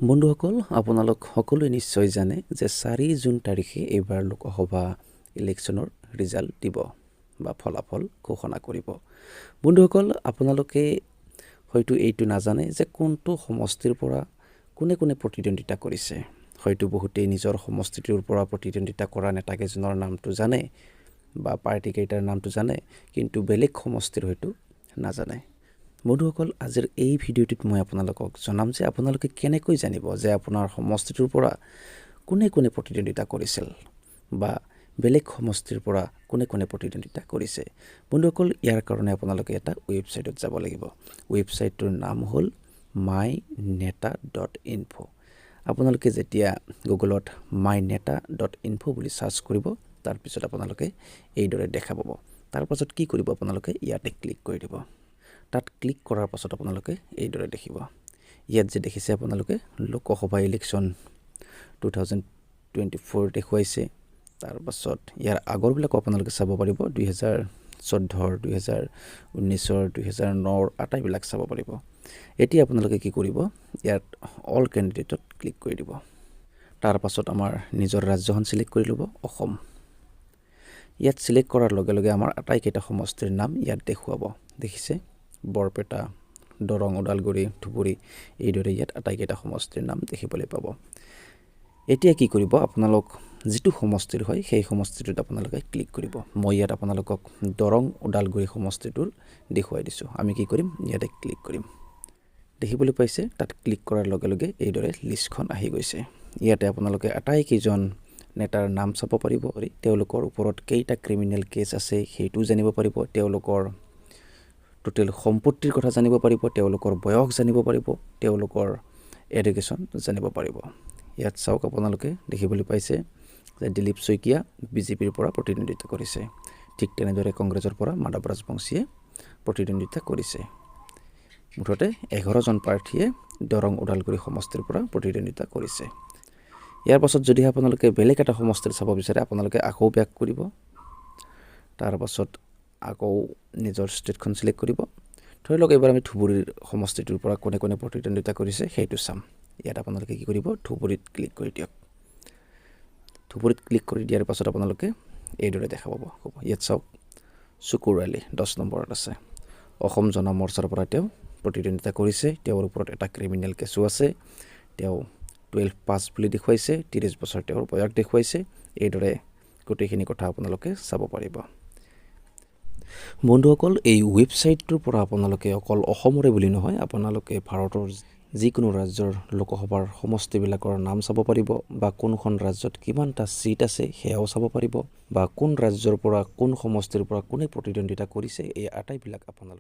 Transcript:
বন্ধুসকল আপোনালোক সকলোৱে নিশ্চয় জানে যে 4 জুন তাৰিখে এইবাৰ লোকসভা ইলেকশ্যনৰ ৰিজাল্ট দিব বা ফলাফল ঘোষণা কৰিব। বন্ধুসকল আপোনালোকে হয়তো এইটো নাজানে যে কোনটো সমষ্টিৰ পৰা কোনে কোনে প্ৰতিদ্বন্দ্বিতা কৰিছে। হয়তো বহুতেই নিজৰ সমষ্টিটোৰ পৰা প্ৰতিদ্বন্দ্বিতা কৰা নেতাকেইজনৰ নামটো জানে বা পাৰ্টি কেইটাৰ নামটো জানে, কিন্তু বেলেগ সমষ্টিৰ হয়তো নাজানে। বন্ধুসকল আজিৰ এই ভিডিঅ'টিত মই আপোনালোকক জনাম যে আপোনালোকে কেনেকৈ জানিব যে আপোনাৰ সমষ্টিটোৰ পৰা কোনে কোনে প্ৰতিদ্বন্দ্বিতা কৰিছিল বা বেলেগ সমষ্টিৰ পৰা কোনে কোনে প্ৰতিদ্বন্দ্বিতা কৰিছে। বন্ধুসকল ইয়াৰ কাৰণে আপোনালোকে এটা ৱেবছাইটত যাব লাগিব। ৱেবছাইটটোৰ নাম হ'ল myneta.info। আপোনালোকে যেতিয়া গুগলত myneta.info বুলি সাৰ্চ কৰিব, তাৰ পিছত আপোনালোকে এইদৰে দেখা পাব। তাৰ পাছত কি কৰিব, আপোনালোকে ইয়াতে ক্লিক কৰি দিব। তাত ক্লিক কৰাৰ পাছত আপোনালোকে এইদৰে দেখিব। ইয়াত যে দেখিছে আপোনালোকে লোকসভা ইলেকশ্যন 2024 দেখুৱাইছে। তাৰ পাছত ইয়াৰ আগৰবিলাক আপোনালোকে চাব পাৰিব, 2014, 2019, 2009 আটাইবিলাক চাব পাৰিব। এতিয়া আপোনালোকে কি কৰিব, ইয়াত অল কেণ্ডিডেটত ক্লিক কৰি দিব। তাৰ পাছত আমাৰ নিজৰ ৰাজ্যখন সিলেক্ট কৰি ল'ব, অসম। ইয়াত সিলেক্ট কৰাৰ লগে লগে আমাৰ আটাইকেইটা সমষ্টিৰ নাম ইয়াত দেখুৱাব। দেখিছে, বৰপেটা, দৰং, ওদালগুৰি, ধুবুৰী, এইদৰে ইয়াত আটাইকেইটা সমষ্টিৰ নাম দেখিবলৈ পাব। এতিয়া কি কৰিব, আপোনালোক যিটো সমষ্টিৰ হয় সেই সমষ্টিটোত আপোনালোকে ক্লিক কৰিব। মই ইয়াত আপোনালোকক দৰং ওদালগুৰি সমষ্টিটোৰ দেখুৱাই দিছোঁ। আমি কি কৰিম, ইয়াতে ক্লিক কৰিম। দেখিবলৈ পাইছে, তাত ক্লিক কৰাৰ লগে লগে এইদৰে লিষ্টখন আহি গৈছে। ইয়াতে আপোনালোকে আটাইকেইজন নেতাৰ নাম চাব পাৰিব, তেওঁলোকৰ ওপৰত কেইটা ক্ৰিমিনেল কেছ আছে সেইটোও জানিব পাৰিব, তেওঁলোকৰ টোটেল সম্পত্তিৰ কথা জানিব পাৰিব, তেওঁলোকৰ বয়স জানিব পাৰিব, তেওঁলোকৰ এডুকেশ্যন জানিব পাৰিব। ইয়াত চাওক, আপোনালোকে দেখিবলৈ পাইছে যে দিলীপ শইকীয়া বিজেপিৰ পৰা প্ৰতিদ্বন্দ্বিতা কৰিছে। ঠিক তেনেদৰে কংগ্ৰেছৰ পৰা মাধৱ ৰাজবংশীয়ে প্ৰতিদ্বন্দ্বিতা কৰিছে। মুঠতে 11জন প্ৰাৰ্থীয়ে দৰং ওদালগুৰি সমষ্টিৰ পৰা প্ৰতিদ্বন্দ্বিতা কৰিছে। ইয়াৰ পাছত যদি আপোনালোকে বেলেগ এটা সমষ্টিৰ চাব বিচাৰে, আপোনালোকে আকৌ বেক কৰিব। তাৰ পাছত আকৌ নিজৰ ষ্টেটখন সিলেক্ট কৰিব। ধৰি লওক এইবাৰ আমি ধুবুৰীৰ সমষ্টিটোৰ পৰা কোনে কোনে প্ৰতিদ্বন্দ্বিতা কৰিছে সেইটো চাম। ইয়াত আপোনালোকে কি কৰিব, ধুবুৰীত ক্লিক কৰি দিয়ক। ধুবুৰীত ক্লিক কৰি দিয়াৰ পাছত আপোনালোকে এইদৰে দেখা পাব। ইয়াত চাওক, চুকুৰ আলী 10 নম্বৰত আছে। অসম জন মৰ্চাৰ পৰা তেওঁ প্ৰতিদ্বন্দ্বিতা কৰিছে। তেওঁৰ ওপৰত এটা ক্ৰিমিনেল কেছো আছে। তেওঁ 12 পাছ বুলি দেখুৱাইছে, 30 বছৰ তেওঁৰ বয়স দেখুৱাইছে। এইদৰে গোটেইখিনি কথা আপোনালোকে চাব পাৰিব। বন্ধুসকল এই ৱেবছাইটটোৰ পৰা আপোনালোকে অকল অসমৰে বুলি নহয়, আপোনালোকে ভাৰতৰ যিকোনো ৰাজ্যৰ লোকসভাৰ সমষ্টিবিলাকৰ নাম চাব পাৰিব, বা কোনখন ৰাজ্যত কিমানটা চিট আছে সেয়াও চাব পাৰিব, বা কোন ৰাজ্যৰ পৰা কোন সমষ্টিৰ পৰা কোনে প্ৰতিদ্বন্দ্বিতা কৰিছে, এই আটাইবিলাক আপোনালোকে